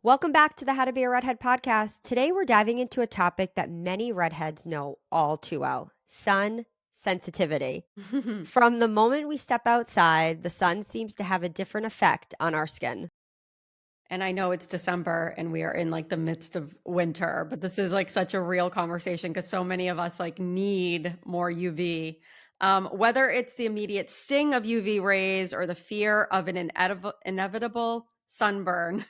Welcome back to the How to Be a Redhead podcast. Today we're diving into a topic that many redheads know all too well: sun sensitivity. From the moment we step outside, the sun seems to have a different effect on our skin. And I know it's December and we are in like the midst of winter, but this is like such a real conversation because so many of us like need more UV. Whether it's the immediate sting of UV rays or the fear of an inevitable sunburn,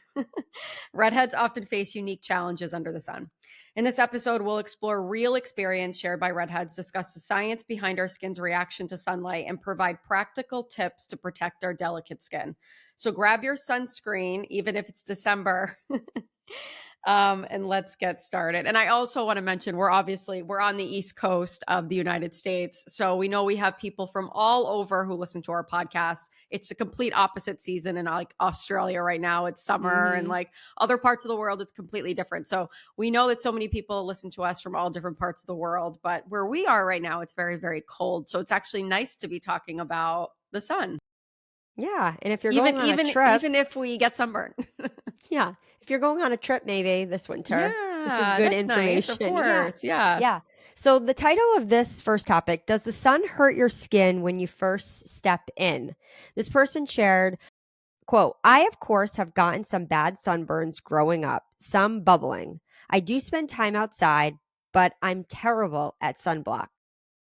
redheads often face unique challenges under the sun. In this episode, we'll explore real experience shared by redheads, discuss the science behind our skin's reaction to sunlight, and provide practical tips to protect our delicate skin. So grab your sunscreen, even if it's December, and let's get started. And I also want to mention we're on the East Coast of the United States, so we know we have people from all over who listen to our podcast. It's a complete opposite season in like Australia right now. It's summer, and Hmm. like other parts of the world, it's completely different. So we know that so many people listen to us from all different parts of the world, but where we are right now, it's very, very cold. So it's actually nice to be talking about the sun. Yeah, and if you're Even going on a even trip, even if we get sunburned. yeah, if you're going on a trip maybe this winter, this is Yeah, good that's nice, of information. Yeah. course, yeah. Yeah. So the title of this first topic: does the sun hurt your skin when you first step in? This person shared, quote, I, of course, have gotten some bad sunburns growing up, some bubbling. I do spend time outside, but I'm terrible at sunblock.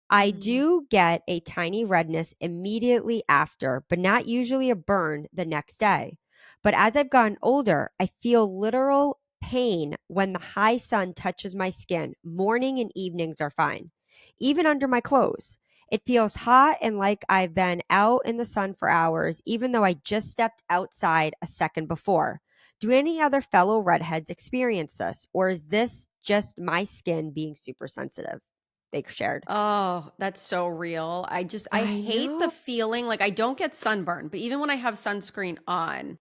I Mm. do get a tiny redness immediately after, but not usually a burn the next day. But as I've gotten older, I feel literal pain when the high sun touches my skin. Morning and evenings are fine, even under my clothes. It feels hot and like I've been out in the sun for hours, even though I just stepped outside a second before. Do any other fellow redheads experience this, or is this just my skin being super sensitive? They shared. Oh, that's so real. I I hate the know. feeling, like, I don't get sunburn, but even when I have sunscreen on,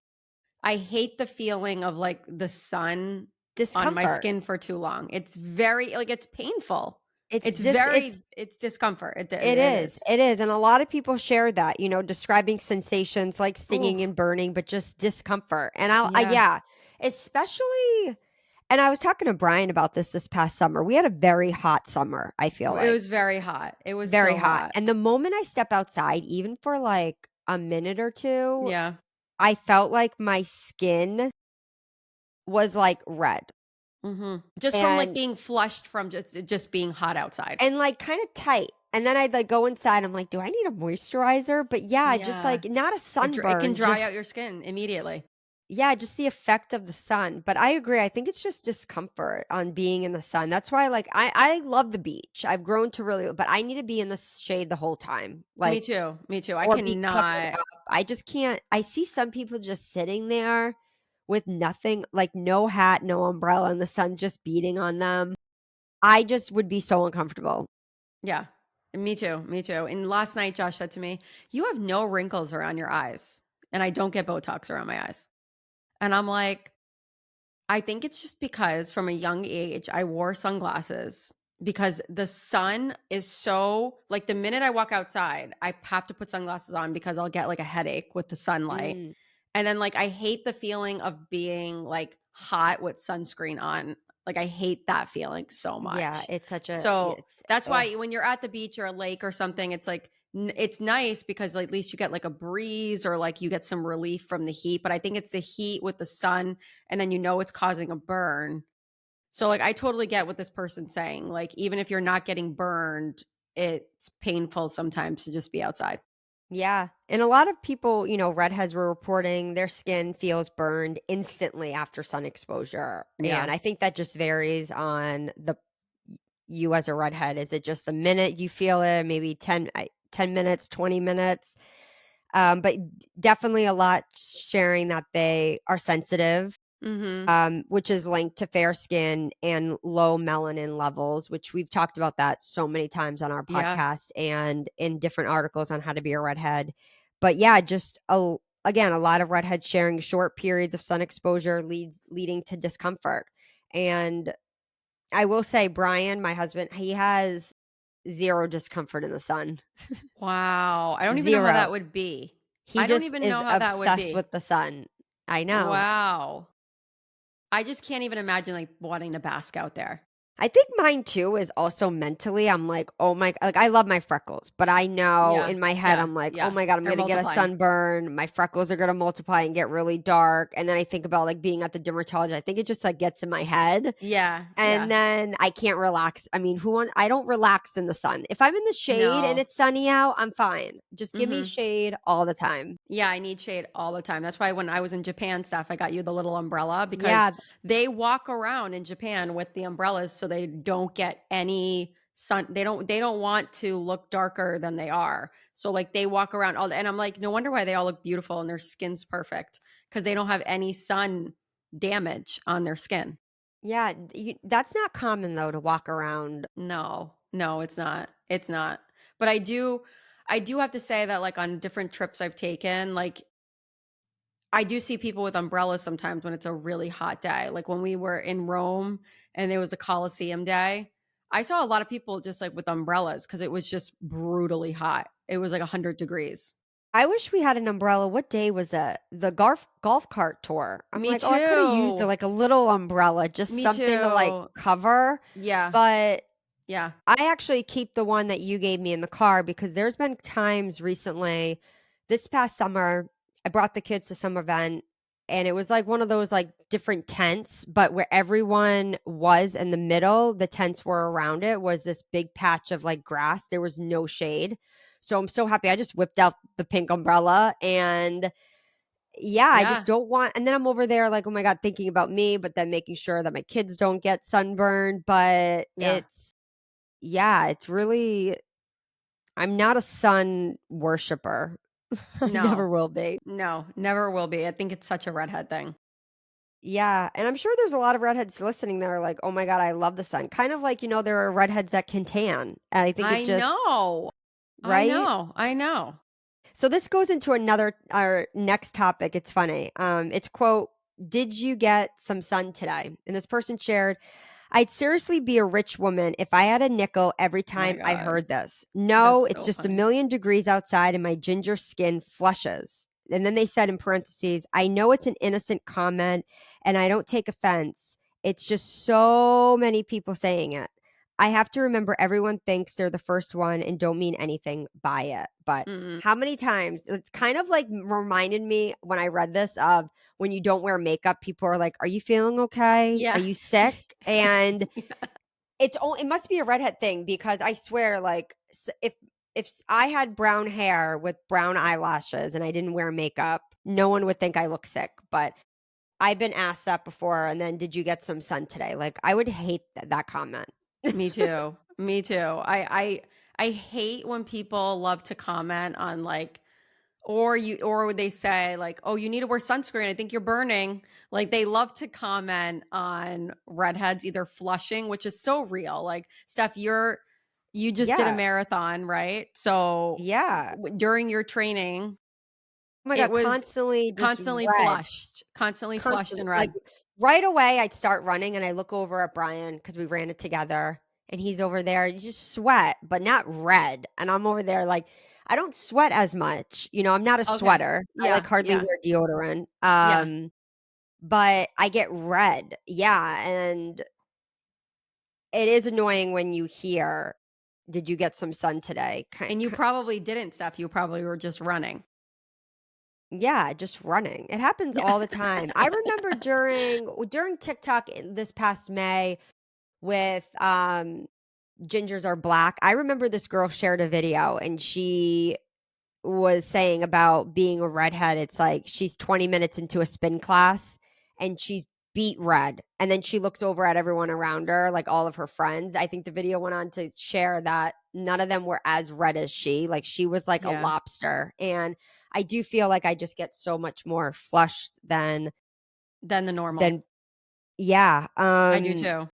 I hate the feeling of, like, the sun on my Discomfort. skin for too long. It's very like, it's painful. It's just It's discomfort. it It is. is. It is. And a lot of people share that, describing sensations like Ooh, stinging and burning, but just discomfort. And yeah. yeah, especially, and I was talking to Brian about this past summer. We had a very hot summer, I feel It like. was very hot. It was Very so hot. hot. And the moment I step outside, even for like a minute or two, Yeah. I felt like my skin was like red. Mhm. Just from, like, And being flushed from just being hot outside. like kind of tight. And then I'd like go inside. I'm like, do I need a moisturizer? But yeah, just Yeah. like not a It can sunburn, dry out just your skin immediately. yeah, just the effect of the sun. But I agree. I think it's just discomfort on being in the sun. That's why like I love the beach. I've grown to really, but I need to be in the shade the whole time. Me Like too, me too. I or be covered cannot. up. I just can't. I see some people just sitting there with nothing, like no hat, no umbrella, and the sun just beating on them. I just would be so uncomfortable. Yeah. Me too, me too. And last night, Josh said to me, "You have no wrinkles around your eyes." And I don't get Botox around my eyes. And I'm like, I think it's just because from a young age, I wore sunglasses because the sun is so like the minute I walk outside, I have to put sunglasses on because I'll get like a headache with the sunlight. Mm. And then like I hate the feeling of being like hot with sunscreen on. Like I hate that feeling so Yeah, much. it's such a So it's that's ugh. why when you're at the beach or a lake or something, it's like it's nice because like, at least you get like a breeze or like you get some relief from the heat. But I think it's the heat with the sun and then you know it's causing a burn. So like I totally get what this person's saying. Like even if you're not getting burned, it's painful sometimes to just be outside. Yeah, and a lot of people, redheads were reporting their skin feels burned instantly after sun exposure, and Yeah. I think that just varies on the you as a redhead. Is it just a minute you feel it, maybe 10 minutes, 20 minutes? But definitely a lot sharing that they are sensitive, Mhm. which is linked to fair skin and low melanin levels, which we've talked about that so many times on our Yeah. podcast and in different articles on how to be a redhead. But yeah, just again, a lot of redheads sharing short periods of sun exposure leading to discomfort. And I will say, Brian, my husband, he has zero discomfort in the sun. Wow. I don't even know how that Zero. would be. He I don't just even is know how that would obsessed be. with the sun. I know. Wow. I just can't even imagine, like, wanting to bask out there. I think mine too is also mentally, I'm like, "Oh my," like, I love my freckles, but I know Yeah, in my head, yeah, I'm like, "Oh yeah. my god, I'm They're gonna get a multiplying. sunburn, my freckles are gonna multiply and get really dark," and then I think about, like, being at the dermatologist, I think it just, like, gets in my head, Yeah, and yeah. then I can't relax. I mean, I don't relax in the sun. If I'm in the shade and No. it's sunny out, I'm fine. Just give me Mhm. shade all the time. Yeah, I need shade all the time. That's why when I was in Japan stuff, I got you the little umbrella because Yeah, they walk around in Japan with the umbrellas so they don't get any sun. They don't want to look darker than they are. So like they walk around all day and I'm like, no wonder why they all look beautiful and their skin's perfect because they don't have any sun damage on their skin. yeah, that's not common though to walk around. No. No, it's not. It's not. But I do have to say that like on different trips I've taken, like I do see people with umbrellas sometimes when it's a really hot day. Like when we were in Rome and there was a Colosseum day, I saw a lot of people just like with umbrellas because it was just brutally hot. It was like 100 degrees. I wish we had an umbrella. What day was it? The golf cart tour. I'm Me like, "Oh, I coulda used too. like a little umbrella, just Me something to, like, too. cover," Yeah. but Yeah. I actually keep the one that you gave me in the car because there's been times recently this past summer, I brought the kids to some event, and it was, like, one of those, like, different tents, but where everyone was in the middle, the tents were around it, was this big patch of, like, grass. There was no shade. So I'm so happy. I just whipped out the pink umbrella and yeah, I just Yeah. don't want and then I'm over there like, "Oh my god," thinking about me, but then making sure that my kids don't get sunburned, but Yeah. it's really I'm not a sun worshiper. I No. never will be. No, never will be. I think it's such a redhead thing. Yeah, and I'm sure there's a lot of redheads listening that are like, "Oh my god, I love the sun." Kind of like, there are redheads that can tan, and I think it I just know. I right? know. I know. So this goes into another our next topic. It's funny. It's quote, "Did you get some sun today?" And this person shared, "I'd seriously be a rich woman if I had a nickel every Oh my time I god. heard this. No, That's it's so just a funny. million degrees outside and my ginger skin flushes." And then they said in parentheses, "I know it's an innocent comment and I don't take offense. It's just so many people saying it. I have to remember everyone thinks they're the first one and don't mean anything by it." But Mm-mm. how many times it's kind of like reminded me when I read this of when you don't wear makeup, people are like, "Are you feeling okay? Are Yeah. you sick?" And Yeah. it must be a redhead thing because I swear, like, if I had brown hair with brown eyelashes and I didn't wear makeup, no one would think I look sick. But I've been asked that before. And then, did you get some sun today? Like, I would hate that comment. Me too. Me too. I hate when people love to comment on like or would they say like, "Oh, you need to wear sunscreen. I think you're burning." Like they love to comment on redheads either flushing, which is so real. Like, Steph, you just did a Yeah, marathon, right? So yeah. during your training, Oh my it god, was constantly just red. constantly flushed Constantly, and like, red. right away, I'd start running, and I look over at Brian because we ran it together, and he's over there, you just sweat, but not red, and I'm over there, like, I don't sweat as much, I'm not a Okay. sweater, I, like, Yeah, hardly yeah, wear deodorant, yeah. but I get red, yeah, and it is annoying when you hear, "Did you get some sun today?" And you probably didn't, Steph. You probably were just running. Yeah, just running. It happens Yeah. all the time. I remember during TikTok this past May with Gingers Are Black. I remember this girl shared a video and she was saying about being a redhead. It's like she's 20 minutes into a spin class and she's beat red. And then she looks over at everyone around her, like all of her friends. I think the video went on to share that none of them were as red as she. Like she was like a Yeah. lobster. And I do feel like I just get so much more flushed Than the normal. than yeah. I do too.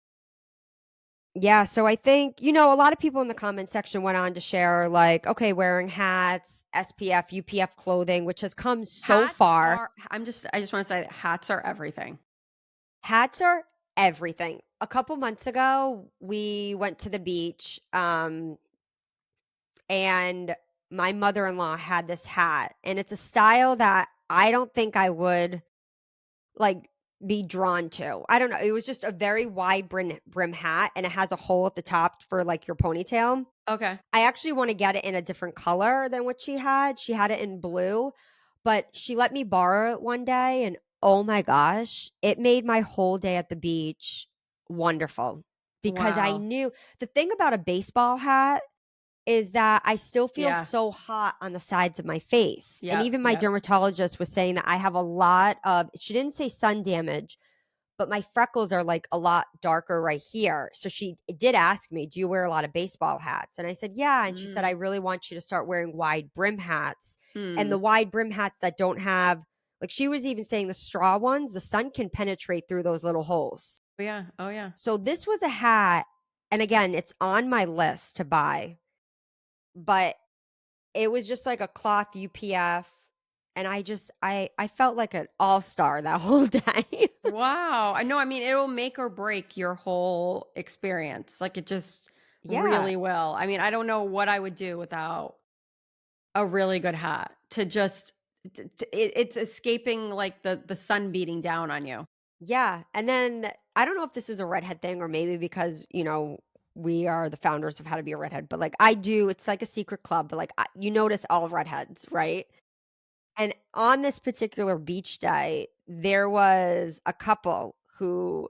Yeah, so I think, a lot of people in the comment section went on to share like, okay, wearing hats, SPF, UPF clothing, which has come so Hats far. are I just wanna say hats are everything. Hats are everything. A couple months ago, we went to the beach, and my mother-in-law had this hat, and it's a style that I don't think I would like. be drawn to. I don't know. It was just a very wide brim hat, and it has a hole at the top for like your ponytail. Okay. I actually want to get it in a different color than what she had. She had it in blue, but she let me borrow it one day, and oh my gosh, it made my whole day at the beach wonderful because I Wow. knew the thing about a baseball hat is that I still feel Yeah. so hot on the sides of my face. And Yep, even my yep. dermatologist was saying that I have a lot of, she didn't say sun damage, but my freckles are like a lot darker right here. So she did ask me, "Do you wear a lot of baseball hats?" And I said, "Yeah." And she said, "I Mm. really want you to start wearing wide brim hats." And the Hmm. wide brim hats that don't have, like she was even saying the straw ones, the sun can penetrate through those little holes. Oh, yeah. Oh, yeah. So this was a hat. And again, it's on my list to buy, but it was just like a cloth UPF. And I felt like an all-star that whole day. Wow. I know, I mean, it'll make or break your whole experience. Like, it just Yeah. really will. I mean, I don't know what I would do without a really good hat to just it's escaping, like, the sun beating down on you. Yeah, and then I don't know if this is a redhead thing or maybe because, we are the founders of How to Be a Redhead, but, like, I do it's like a secret club, but, like, you notice all redheads, right? And on this particular beach day, there was a couple who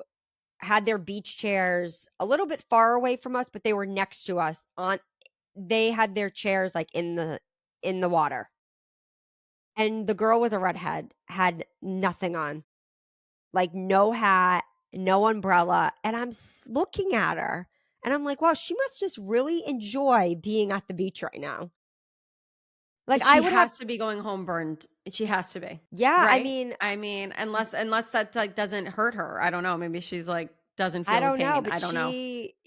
had their beach chairs a little bit far away from us, but they were next to us on they had their chairs, like, in the water, and the girl was a redhead, had nothing on. Like, no hat, no umbrella, and looking at her, and I'm like, "Wow, she must just really enjoy being at the beach right now." Like, I She would have has to be going home burned. She has to be, yeah, I right? mean, I mean, unless that, like, doesn't hurt her. I don't know, maybe she's, like, doesn't I feel the don't know, pain. but I don't know.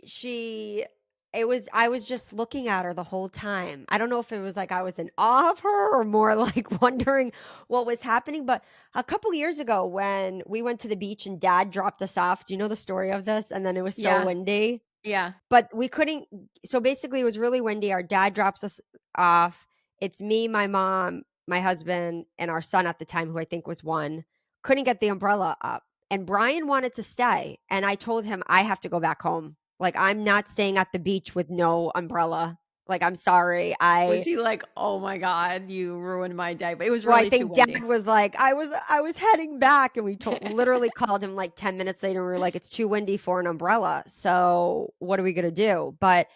she it was I was just looking at her the whole time. I don't know if it was like I was in awe of her or more like wondering what was happening, but a couple years ago when we went to the beach and dad dropped us off, do you know the story of this? And then it was so Yeah, windy. yeah. But we couldn't so basically it was really windy. Our dad drops us off. It's me, my mom, my husband, and our son at the time, who I think was 1, couldn't get the umbrella up. And Brian wanted to stay. And I told him, I have to go back home. Like, I'm not staying at the beach with no umbrella. Like, I'm sorry. Was he like, "Oh my god, you ruined my day," but it was Well, I really too think dad windy? was like, I was heading back and we literally called him like 10 minutes later and we were like, it's too windy for an umbrella. So what are we gonna do? But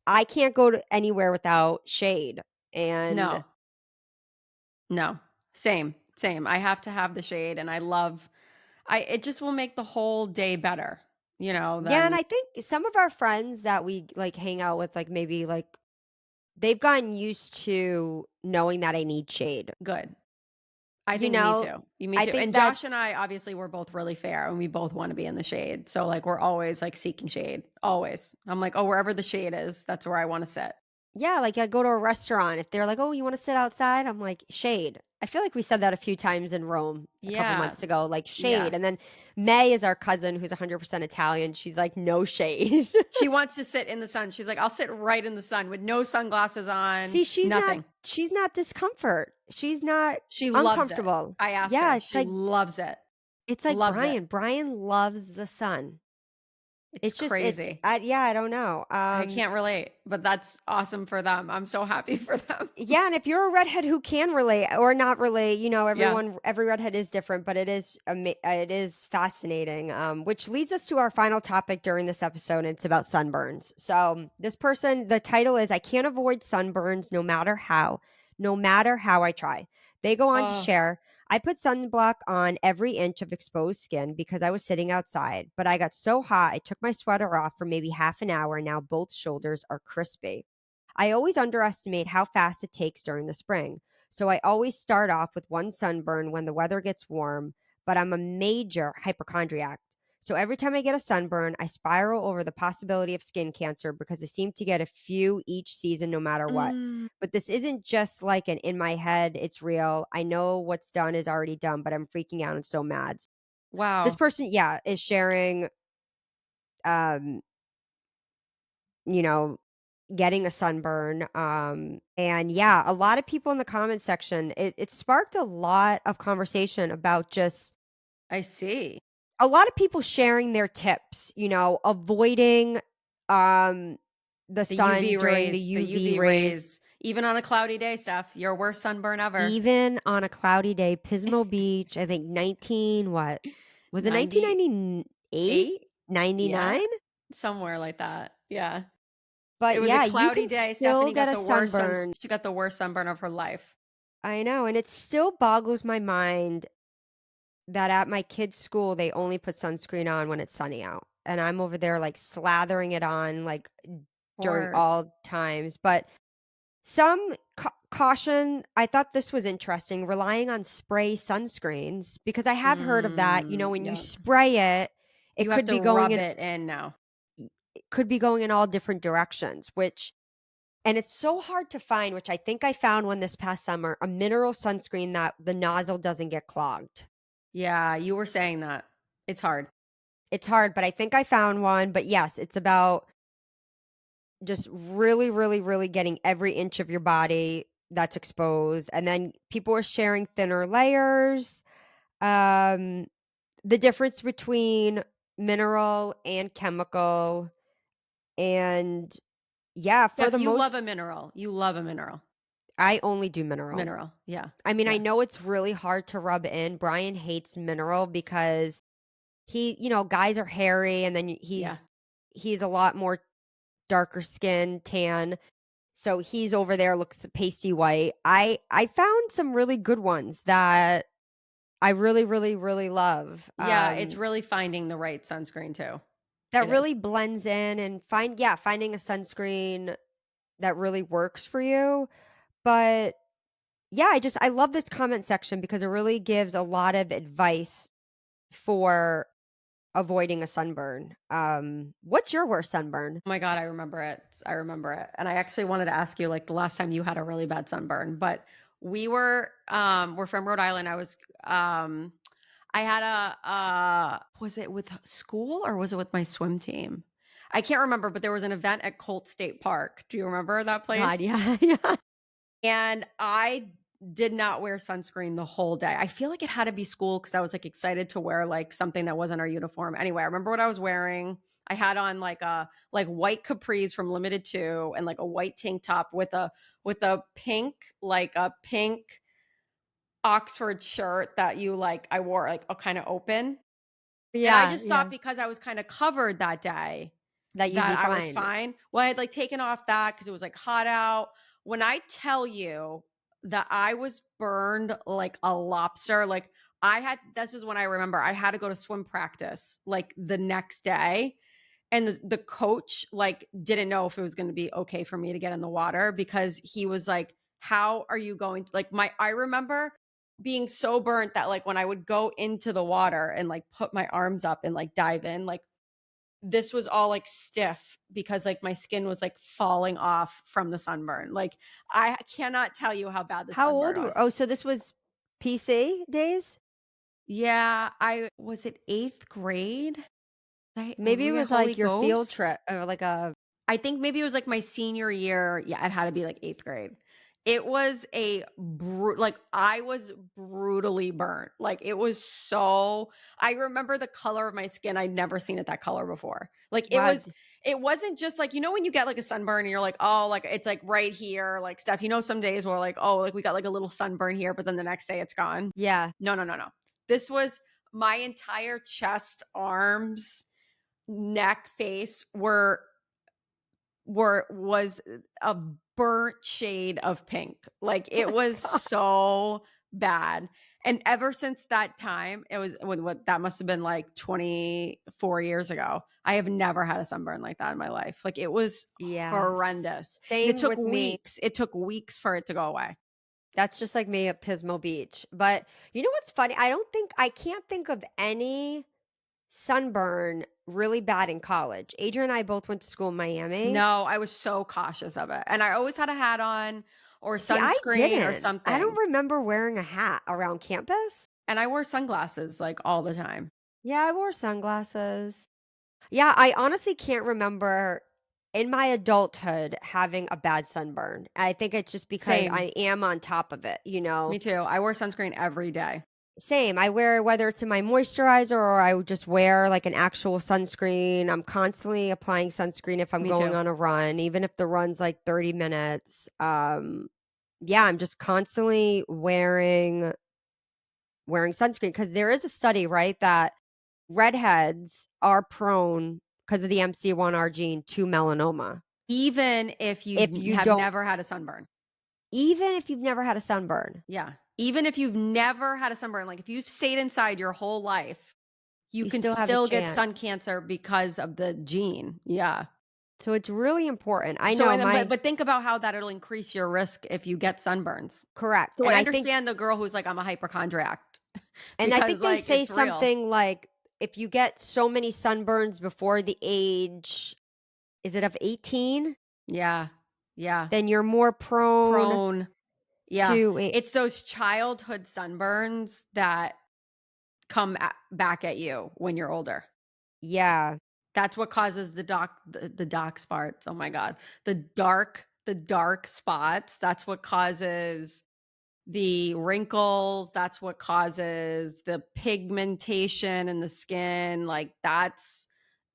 I can't go to anywhere without shade, and No, no. Same, same. I have to have the shade, and I it just will make the whole day better, yeah, and than I think some of our friends that we, like, hang out with, like, maybe, like, they've gotten used to knowing that I need shade, good. I you think me know? too. Me I too. think And Josh that's and I, obviously, we're both really fair, and we both wanna be in the shade. So, like, we're always, like, seeking shade, always. I'm like, "Oh, wherever the shade is, that's where I wanna sit." yeah, like, I go to a restaurant, if they're like, "Oh, you wanna sit outside?" I'm like, "Shade." I feel like we said that a few times in Rome a couple Yeah, months ago, like, yeah. "Shade," and then May is our cousin who's 100% Italian, she's like, "No shade." She wants to sit in the sun. She's like, "I'll sit right in the sun with no sunglasses on, See, nothing." she's not discomfort, she's not She loves it. uncomfortable. I asked Yeah, her. She loves it. it's like Loves it. Brian. Brian loves the sun. It's It's just it crazy. yeah, I don't know. I can't relate, but that's awesome for them. I'm so happy for them. Yeah, and if you're a redhead who can relate or not relate, Yeah. every redhead is different, but it is fascinating. Which leads us to our final topic during this episode. And it's about sunburns. So this person, the title is "I can't avoid sunburns no matter how I try." They go on to Oh. share, "I put sunblock on every inch of exposed skin because I was sitting outside, but I got so hot I took my sweater off for maybe half an hour. And now both shoulders are crispy. I always underestimate how fast it takes during the spring. So I always start off with one sunburn when the weather gets warm, but I'm a major hypochondriac. So every time I get a sunburn, I spiral over the possibility of skin cancer because I seem to get a few each season no matter what. Mm. But this isn't just like an in my head, it's real. I know what's done is already done, but I'm freaking out and so mad." This Wow. person, yeah, is sharing um you know, getting a sunburn. And yeah, a lot of people in the comment section, it sparked a lot of conversation about just I see. A lot of people sharing their tips, avoiding um the sun during the The UV UV rays, rays, even on a cloudy day, Steph, your worst sunburn ever. even on a cloudy day. Pismo Beach, I think 19 what? Was it 1998? 98? Yeah, 99? somewhere like that. Yeah. It But was a yeah, you cloudy can day. still Stephanie get got a the worst sunburn. she got the worst sunburn of her life. I know, and it still boggles my mind that at my kids' school they only put sunscreen on when it's sunny out. And I'm over there like slathering it on like Of during course. all times. But some caution, I thought this was interesting, relying on spray sunscreens because I have heard of that. When you Yeah. spray it, it You have could to be going rub in it in now. it could be going in all different directions, which and it's so hard to find, which I think I found one this past summer, a mineral sunscreen that the nozzle doesn't get clogged. Yeah, you were saying that. It's hard. It's hard, but I think I found one. But yes, it's about just really, really, really getting every inch of your body that's exposed. And then people are sharing thinner layers. Um, the difference between mineral and chemical. And yeah, for Steph, the you love a most, mineral. You love a mineral. I only do mineral. Mineral. Yeah. I mean, I Yeah. know it's really hard to rub in. Brian hates mineral because guys are hairy and then Yeah. he's a lot more darker skin, tan. So he's over there looks pasty white. I found some really good ones that I really really really love. Yeah, it's really finding the right sunscreen too. That It really is. blends in and finding a sunscreen that really works for you. But yeah, I love this comment section because it really gives a lot of advice for avoiding a sunburn. What's your worst sunburn? Oh my God, I remember it. I remember it. And I actually wanted to ask you like the last time you had a really bad sunburn, but we're from Rhode Island. I had was it with school or was it with my swim team? I can't remember, but there was an event at Colt State Park. Do you remember that God, place? yeah, yeah. And I did not wear sunscreen the whole day. I feel like it had to be school because I was like excited to wear like something that wasn't our uniform. Anyway, I remember what I was wearing. I had on like white capris from Limited Two and like a white tank top with a pink like a pink Oxford shirt that you like I wore like a kind of open. And I Yeah, just thought yeah. because I was kind of covered that day That you'd that be I was fine. fine. Well, I had like taken off that because it was like hot out. When I tell you that I was burned like a lobster, like this is when I remember I had to go to swim practice like the next day. And the coach like didn't know if it was going to be okay for me to get in the water because he was like, how are you going to like I remember being so burnt that like when I would go into the water and like put my arms up and like dive in, like this was all like stiff because like my skin was like falling off from the sunburn. Like I cannot tell you how bad the How old sunburn were was. Oh, so this was PC days? Yeah, I was it 8th grade? When Maybe we it get was Holy like your field Ghost? trip or like a I think maybe it was like my senior year. Yeah, it had to be like 8th grade. It was like I was brutally burnt. Like it was so I remember the color of my skin. I'd never seen it that color before. Like wow. it wasn't just like when you get like a sunburn and you're like, "Oh, like it's like right here." Like Steph, some days where like, "Oh, like we got like a little sunburn here, but then the next day it's gone." Yeah. No, no, no, no. This was my entire chest, arms, neck, face was a burnt shade of pink. Like Oh it my was god. so bad. And ever since that time, it was what that must have been like 24 years ago. I have never had a sunburn like that in my life. Like it was Yes. horrendous. And it Same took with me. weeks. It took weeks for it to go away. That's just like me at Pismo Beach. But you know what's funny? I can't think of any sunburn really bad in college. Adrian and I both went to school in Miami. No, I was so cautious of it. And I always had a hat on or See, I sunscreen or didn't. I don't something. remember wearing a hat around campus. And I wore sunglasses like all the time. Yeah, I wore sunglasses. Yeah, I honestly can't remember in my adulthood having a bad sunburn. I think it's just because Same. I am on top of it, you know? Me too. I wear sunscreen every day. Same. I wear whether it's in my moisturizer or I would just wear like an actual sunscreen. I'm constantly applying sunscreen if I'm Me going too. on a run, even if the run's like 30 minutes. Yeah, I'm just constantly wearing sunscreen because there is a study, right, that redheads are prone because of the MC1R gene to melanoma. Even if you If you have don't never had a sunburn. even if you've never had a sunburn, Yeah. Even if you've never had a sunburn, like if you've stayed inside your whole life, you you can still have a still get chance. sun cancer because of the gene. Yeah. So it's really important. I So know and then my but think about how that'll increase your risk if you get sunburns. correct. So And I I think understand the girl who's like, "I'm a hypochondriac," And I because, think they like, say it's real. something like if you get so many sunburns before the age, is it of 18? Yeah. Yeah. Then you're more prone Prone. Yeah. to a It's those childhood sunburns that come back at you when you're older. yeah. That's what causes the dark spots. Oh my god. The dark spots, that's what causes the wrinkles, that's what causes the pigmentation in the skin, like,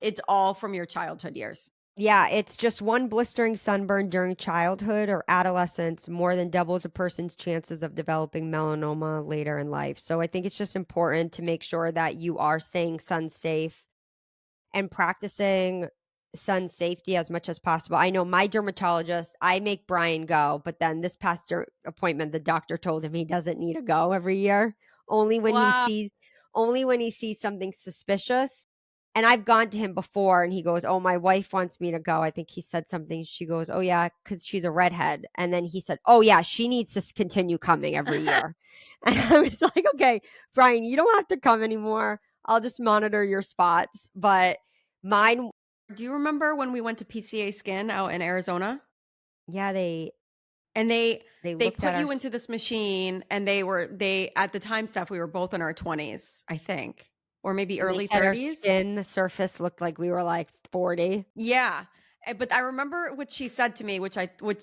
it's all from your childhood years. Yeah, it's just one blistering sunburn during childhood or adolescence more than doubles a person's chances of developing melanoma later in life. So I think it's just important to make sure that you are staying sun safe and practicing sun safety as much as possible. I know my dermatologist, I make Brian go, but then this past appointment, the doctor told him he doesn't need to go every year, only when he Wow. sees only when he sees something suspicious. And I've gone to him before and he goes, "Oh, my wife wants me to go." I think he said something. She goes, "Oh yeah, cuz she's a redhead." And then he said, "Oh yeah, she needs to continue coming every year." And I was like, "Okay, Brian, you don't have to come anymore. I'll just monitor your spots." But mine, Do you remember when we went to PCA Skin out in Arizona? yeah, And they they looked put at our you into this machine, and they at the time, Steph, we were both in our 20s, I think, or maybe and they early said our 30s. skin surface looked like we were like 40. Yeah, but I remember what she said to me, which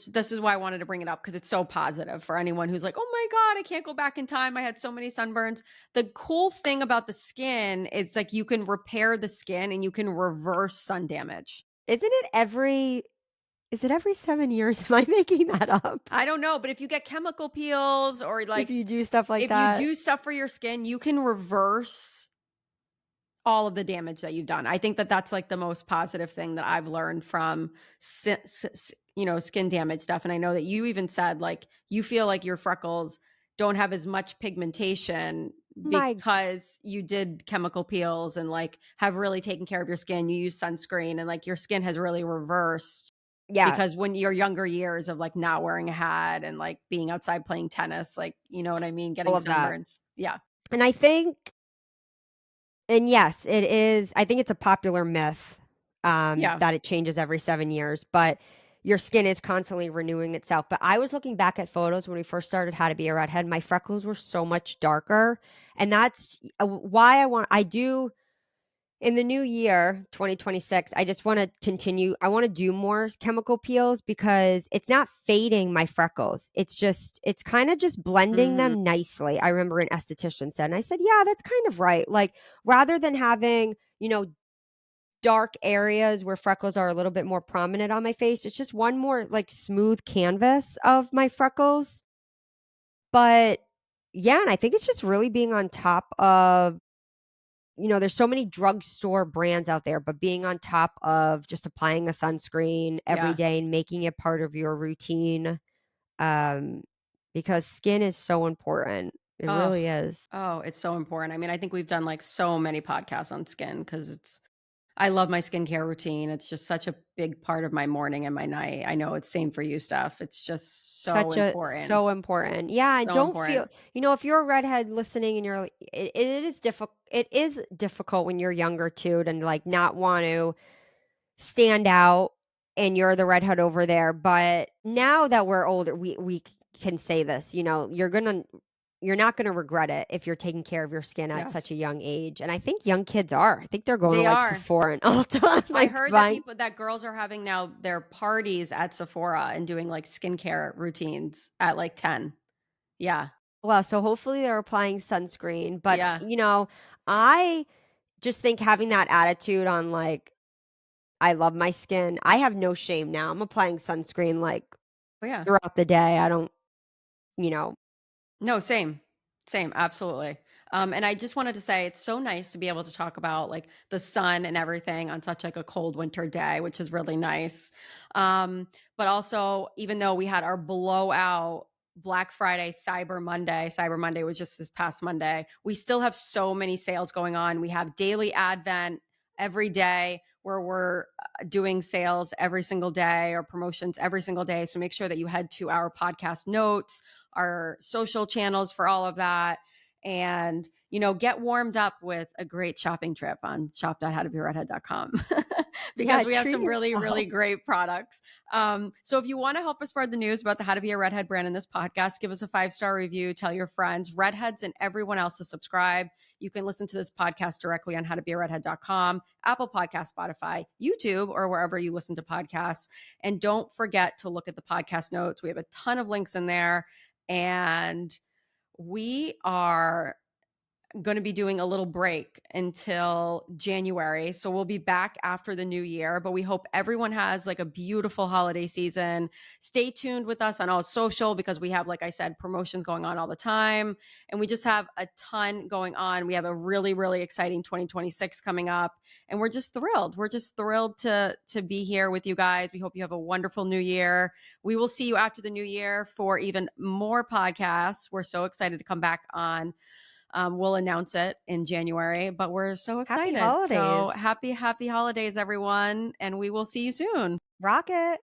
this is why I wanted to bring it up because it's so positive for anyone who's like, "Oh my god, I can't go back in time. I had so many sunburns." The cool thing about the skin is like you can repair the skin and you can reverse sun damage. Isn't it every is it every 7 years? Am I making that up? I don't know, but if you get chemical peels or If like you do stuff like if you that? do stuff for your skin, you can reverse all of the damage that you've done. I think that that's like the most positive thing that I've learned from skin damage stuff. And I know that you even said like you feel like your freckles don't have as much pigmentation My because you did chemical peels and like have really taken care of your skin. You use sunscreen and like your skin has really reversed yeah, because when your younger years of like not wearing a hat and like being outside playing tennis, like you know what I mean, all getting of that. sunburns. Yeah. And I think and yes, it is. I think it's a popular myth Yeah. that it changes every 7 years, but your skin is constantly renewing itself. But I was looking back at photos when we first started How to Be a Redhead. My freckles were so much darker, and that's why I do in the new year 2026 I just want to continue. I want to do more chemical peels because it's not fading my freckles, it's kind of just blending Mhm. them nicely. I remember an esthetician said, and I said, yeah, that's kind of right. Like rather than having dark areas where freckles are a little bit more prominent on my face, it's just one more like smooth canvas of my freckles. But yeah, and I think it's just really being on top of, there's so many drugstore brands out there, but being on top of just applying a sunscreen every Yeah. day and making it part of your routine, um, because skin is so important. It Oh, really is. oh, it's so important. I mean, I think we've done like so many podcasts on skin because I love my skincare routine. It's just such a big part of my morning and my night. I know it's same for you, Steph. It's just so important. So important. Yeah, and So don't important. feel, if you're a redhead listening and you're like, it is difficult when you're younger too to like not want to stand out and you're the redhead over there. But now that we're older, we can say this, you're not gonna regret it if you're taking care of your skin at such Yes. a young age. And I think young kids are. I think they're going to They like are. Sephora and Ulta, I like heard buying. that girls are having now their parties at Sephora and doing like skincare routines at like 10. Yeah. Well, so hopefully they're applying sunscreen, but, Yeah. I just think having that attitude on, like, I love my skin, I have no shame now. I'm applying sunscreen, like, Oh, yeah. throughout the day. I don't you know No, same. Same, absolutely. And I just wanted to say it's so nice to be able to talk about like the sun and everything on such like a cold winter day, which is really nice. But also, even though we had our blowout Black Friday, Cyber Monday was just this past Monday, we still have so many sales going on. We have daily advent every day where we're doing sales every single day or promotions every single day. So make sure that you head to our podcast notes, our social channels for all of that. And, get warmed up with a great shopping trip on shop.howtoberedhead.com Yeah, because we have treat some really, really yourself. great products. So if you want to help us spread the news about the How to Be a Redhead brand in this podcast, give us a 5-star review, tell your friends, Redheads, and everyone else to subscribe. You can listen to this podcast directly on howtobearedhead.com, Apple Podcast, Spotify, YouTube, or wherever you listen to podcasts. And don't forget to look at the podcast notes. We have a ton of links in there. And we are going to be doing a little break until January. So we'll be back after the new year, but we hope everyone has like a beautiful holiday season. Stay tuned with us on all social because we have, like I said, promotions going on all the time. And we just have a ton going on. We have a really, really exciting 2026 coming up. And we're just thrilled. We're just thrilled to be here with you guys. We hope you have a wonderful new year. We will see you after the new year for even more podcasts. We're so excited to come back on. We'll announce it in January, but we're so Happy excited. So holidays. happy, happy holidays, everyone. And we will see you soon. Rock it.